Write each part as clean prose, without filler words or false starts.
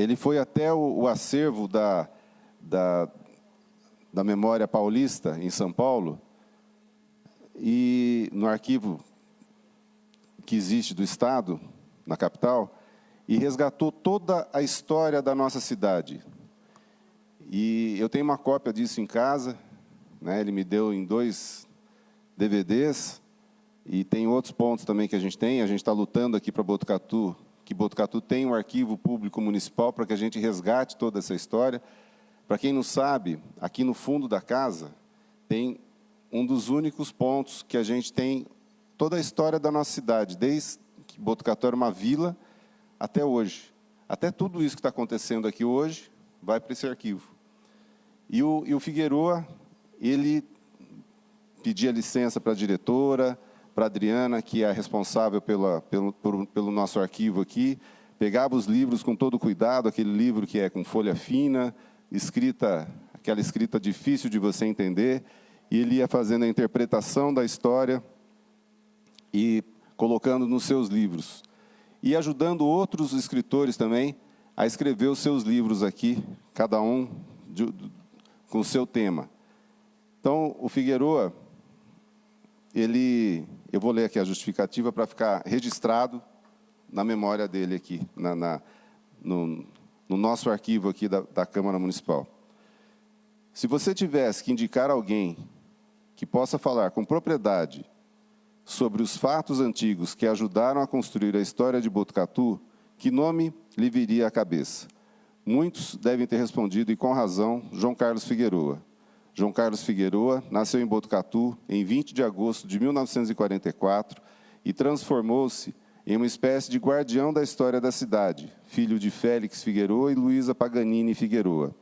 ele foi até o acervo da Memória Paulista, em São Paulo, e no arquivo que existe do Estado, na capital, e resgatou toda a história da nossa cidade. E eu tenho uma cópia disso em casa, né? Ele me deu em 2 DVDs, e tem outros pontos também que a gente tem. A gente está lutando aqui para Botucatu, que Botucatu tem um arquivo público municipal para que a gente resgate toda essa história. Para quem não sabe, aqui no fundo da casa tem um dos únicos pontos que a gente tem toda a história da nossa cidade, desde que Botucatu era uma vila até hoje. Até tudo isso que está acontecendo aqui hoje vai para esse arquivo. E o Figueroa, ele pedia licença para a diretora, para a Adriana, que é a responsável pelo nosso arquivo aqui, pegava os livros com todo cuidado, aquele livro que é com folha fina, aquela escrita difícil de você entender, e ele ia fazendo a interpretação da história e colocando nos seus livros. E ajudando outros escritores também a escrever os seus livros aqui, cada um com o seu tema. Então, o Figueroa, eu vou ler aqui a justificativa para ficar registrado na memória dele aqui, no nosso arquivo aqui da Câmara Municipal. Se você tivesse que indicar alguém que possa falar com propriedade sobre os fatos antigos que ajudaram a construir a história de Botucatu, que nome lhe viria à cabeça? Muitos devem ter respondido, e com razão, João Carlos Figueroa. João Carlos Figueroa nasceu em Botucatu em 20 de agosto de 1944 e transformou-se em uma espécie de guardião da história da cidade, filho de Félix Figueroa e Luísa Paganini Figueroa.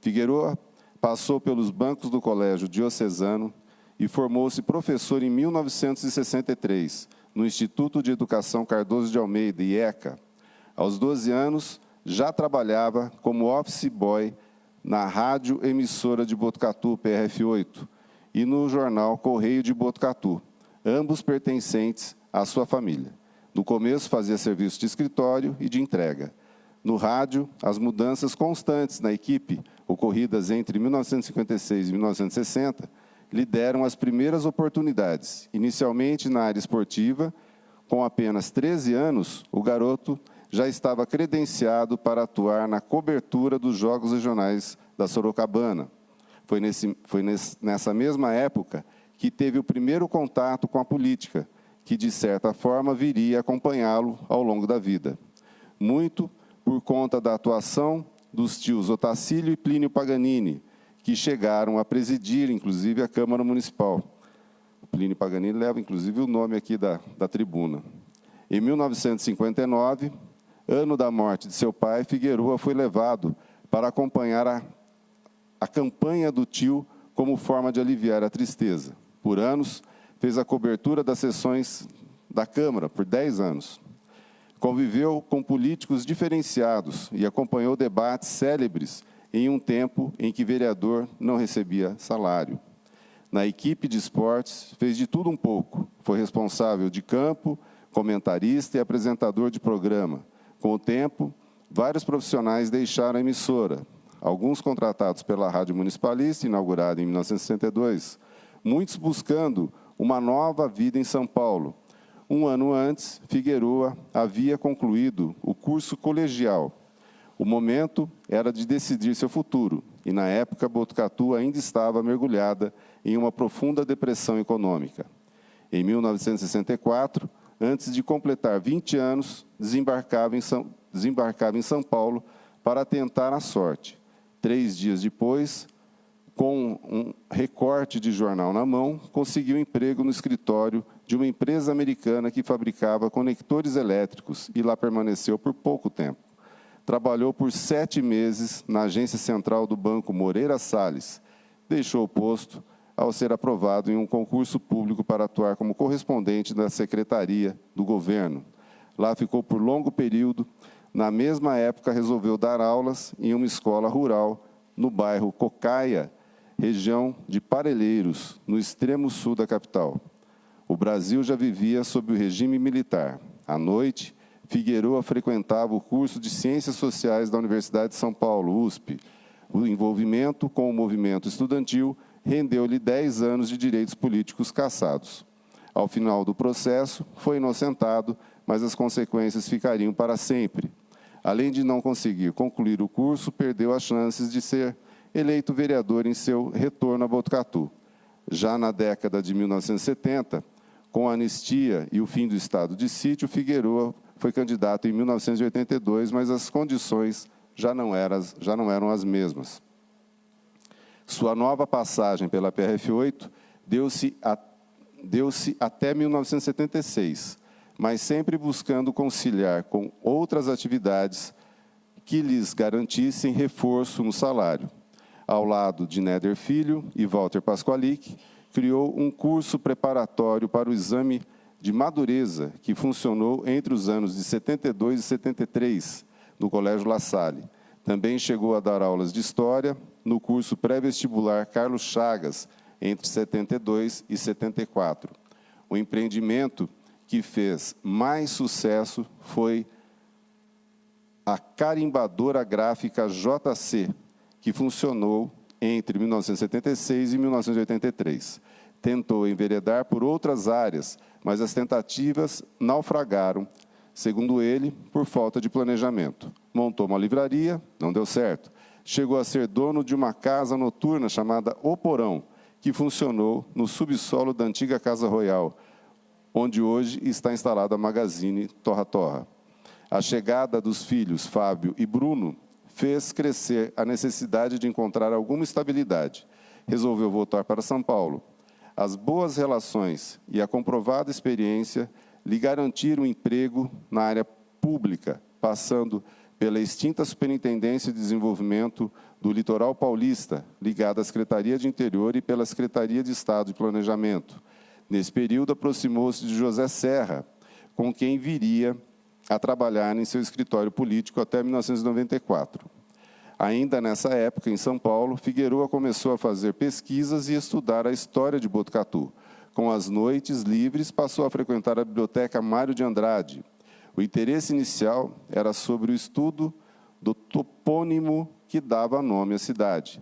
Figueroa passou pelos bancos do Colégio Diocesano e formou-se professor em 1963, no Instituto de Educação Cardoso de Almeida, IECA. Aos 12 anos, já trabalhava como office boy na Rádio Emissora de Botucatu, PRF8, e no jornal Correio de Botucatu, ambos pertencentes à sua família. No começo, fazia serviço de escritório e de entrega. No rádio, as mudanças constantes na equipe, ocorridas entre 1956 e 1960, lhe deram as primeiras oportunidades. Inicialmente na área esportiva, com apenas 13 anos, o garoto já estava credenciado para atuar na cobertura dos Jogos Regionais da Sorocabana. Foi nessa mesma época que teve o primeiro contato com a política, que, de certa forma, viria acompanhá-lo ao longo da vida. Muito por conta da atuação dos tios Otacílio e Plínio Paganini, que chegaram a presidir, inclusive, a Câmara Municipal. O Plínio Paganini leva, inclusive, o nome aqui da tribuna. Em 1959, ano da morte de seu pai, Figueroa foi levado para acompanhar a campanha do tio como forma de aliviar a tristeza. Por anos, fez a cobertura das sessões da Câmara, por 10 anos. Conviveu com políticos diferenciados e acompanhou debates célebres em um tempo em que vereador não recebia salário. Na equipe de esportes, fez de tudo um pouco. Foi responsável de campo, comentarista e apresentador de programa. Com o tempo, vários profissionais deixaram a emissora, alguns contratados pela Rádio Municipalista, inaugurada em 1962, muitos buscando uma nova vida em São Paulo. Um ano antes, Figueroa havia concluído o curso colegial. O momento era de decidir seu futuro, e na época Botucatu ainda estava mergulhada em uma profunda depressão econômica. Em 1964, antes de completar 20 anos, desembarcava em São Paulo para tentar a sorte. 3 dias depois, com um recorte de jornal na mão, conseguiu emprego no escritório de uma empresa americana que fabricava conectores elétricos e lá permaneceu por pouco tempo. Trabalhou por 7 meses na agência central do Banco Moreira Salles. Deixou o posto ao ser aprovado em um concurso público para atuar como correspondente da Secretaria do Governo. Lá ficou por longo período. Na mesma época, resolveu dar aulas em uma escola rural no bairro Cocaia, região de Parelheiros, no extremo sul da capital. O Brasil já vivia sob o regime militar. À noite, Figueroa frequentava o curso de Ciências Sociais da Universidade de São Paulo, USP. O envolvimento com o movimento estudantil rendeu-lhe 10 anos de direitos políticos cassados. Ao final do processo, foi inocentado, mas as consequências ficariam para sempre. Além de não conseguir concluir o curso, perdeu as chances de ser eleito vereador em seu retorno a Botucatu. Já na década de 1970, com a anistia e o fim do estado de sítio, Figueroa foi candidato em 1982, mas as condições já não eram as mesmas. Sua nova passagem pela PRF-8 deu-se até 1976, mas sempre buscando conciliar com outras atividades que lhes garantissem reforço no salário. Ao lado de Néder Filho e Walter Pasqualic, criou um curso preparatório para o exame de madureza que funcionou entre os anos de 72 e 73, no Colégio La Salle. Também chegou a dar aulas de História no curso pré-vestibular Carlos Chagas, entre 72 e 74. O empreendimento que fez mais sucesso foi a carimbadora gráfica JC, que funcionou entre 1976 e 1983. Tentou enveredar por outras áreas, mas as tentativas naufragaram, segundo ele, por falta de planejamento. Montou uma livraria, não deu certo. Chegou a ser dono de uma casa noturna chamada O Porão, que funcionou no subsolo da antiga Casa Royal, onde hoje está instalada a Magazine Torra Torra. A chegada dos filhos Fábio e Bruno fez crescer a necessidade de encontrar alguma estabilidade. Resolveu voltar para São Paulo. As boas relações e a comprovada experiência lhe garantiram emprego na área pública, passando pela extinta Superintendência de Desenvolvimento do Litoral Paulista, ligada à Secretaria de Interior e pela Secretaria de Estado de Planejamento. Nesse período, aproximou-se de José Serra, com quem viria a trabalhar em seu escritório político até 1994. Ainda nessa época, em São Paulo, Figueroa começou a fazer pesquisas e estudar a história de Botucatu. Com as noites livres, passou a frequentar a Biblioteca Mário de Andrade. O interesse inicial era sobre o estudo do topônimo que dava nome à cidade.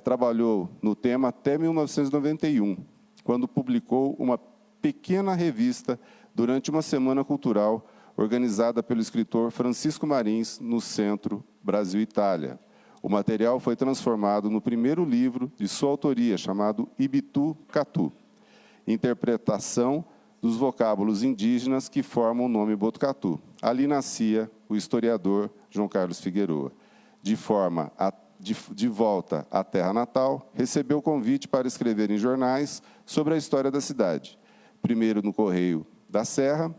Trabalhou no tema até 1991, quando publicou uma pequena revista durante uma semana cultural organizada pelo escritor Francisco Marins, no Centro Brasil-Itália. O material foi transformado no primeiro livro de sua autoria, chamado Ibitu Catu, interpretação dos vocábulos indígenas que formam o nome Botucatu. Ali nascia o historiador João Carlos Figueroa. De volta à terra natal, recebeu o convite para escrever em jornais sobre a história da cidade. Primeiro no Correio da Serra.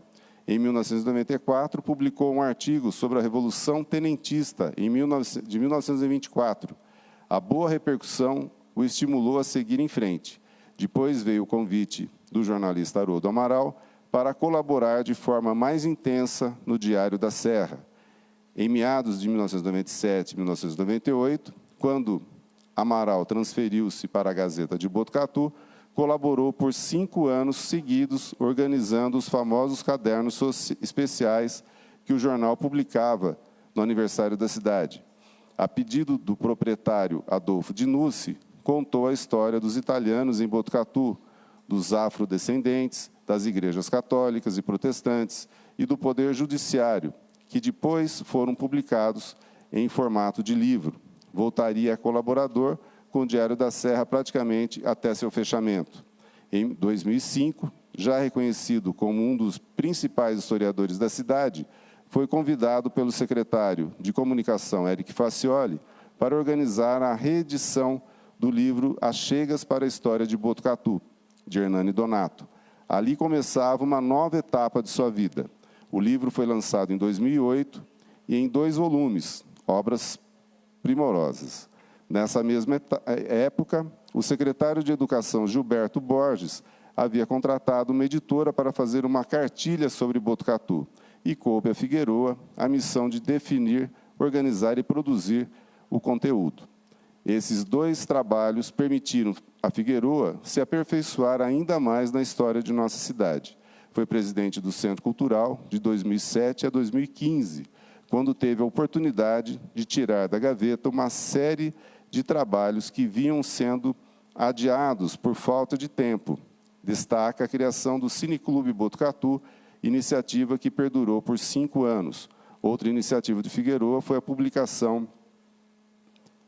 Em 1994, publicou um artigo sobre a Revolução Tenentista, de 1924. A boa repercussão o estimulou a seguir em frente. Depois veio o convite do jornalista Haroldo Amaral para colaborar de forma mais intensa no Diário da Serra. Em meados de 1997 e 1998, quando Amaral transferiu-se para a Gazeta de Botucatu, colaborou por 5 anos seguidos, organizando os famosos cadernos especiais que o jornal publicava no aniversário da cidade. A pedido do proprietário Adolfo Dinucci, contou a história dos italianos em Botucatu, dos afrodescendentes, das igrejas católicas e protestantes e do poder judiciário, que depois foram publicados em formato de livro. Voltaria a colaborador com o Diário da Serra praticamente até seu fechamento. Em 2005, já reconhecido como um dos principais historiadores da cidade, foi convidado pelo secretário de Comunicação, Eric Facioli, para organizar a reedição do livro As Chegas para a História de Botucatu, de Hernani Donato. Ali começava uma nova etapa de sua vida. O livro foi lançado em 2008 e em 2 volumes, obras primorosas. Nessa mesma época, o secretário de Educação, Gilberto Borges, havia contratado uma editora para fazer uma cartilha sobre Botucatu e coube a Figueroa a missão de definir, organizar e produzir o conteúdo. Esses 2 trabalhos permitiram a Figueroa se aperfeiçoar ainda mais na história de nossa cidade. foi presidente do Centro Cultural de 2007 a 2015, quando teve a oportunidade de tirar da gaveta uma série de trabalhos que vinham sendo adiados por falta de tempo. Destaca a criação do Cineclube Botucatu, iniciativa que perdurou por 5 anos. Outra iniciativa de Figueroa foi a publicação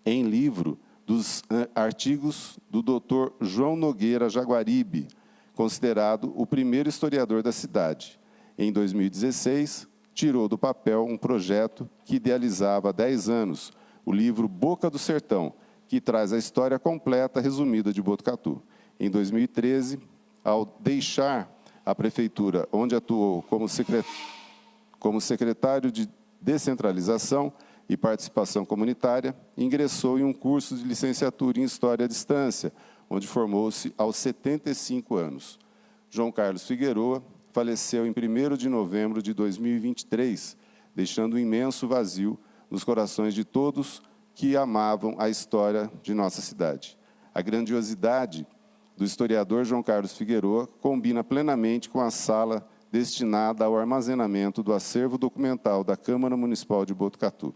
em livro dos artigos do Dr. João Nogueira Jaguaribe, considerado o primeiro historiador da cidade. Em 2016, tirou do papel um projeto que idealizava há 10 anos, o livro Boca do Sertão, que traz a história completa resumida de Botucatu. Em 2013, ao deixar a prefeitura, onde atuou como secretário de Descentralização e Participação Comunitária, ingressou em um curso de licenciatura em História à Distância, onde formou-se aos 75 anos. João Carlos Figueroa faleceu em 1º de novembro de 2023, deixando um imenso vazio nos corações de todos que amavam a história de nossa cidade. A grandiosidade do historiador João Carlos Figueroa combina plenamente com a sala destinada ao armazenamento do acervo documental da Câmara Municipal de Botucatu.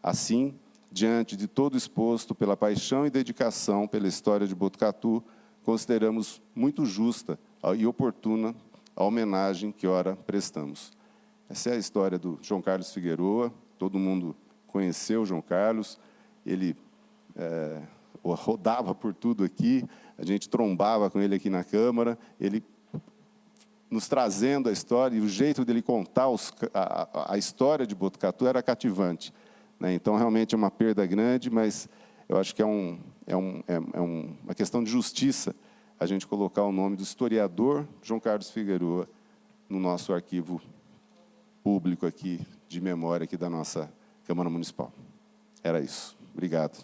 Assim, diante de todo exposto pela paixão e dedicação pela história de Botucatu, consideramos muito justa e oportuna a homenagem que ora prestamos. Essa é a história do João Carlos Figueroa. Todo mundo conheceu o João Carlos, ele rodava por tudo aqui, a gente trombava com ele aqui na Câmara, ele nos trazendo a história, e o jeito dele contar a história de Botucatu era cativante, né? Então, realmente é uma perda grande, mas eu acho que é uma questão de justiça a gente colocar o nome do historiador João Carlos Figueroa no nosso arquivo público aqui, de memória aqui da nossa Câmara Municipal. Era isso. Obrigado.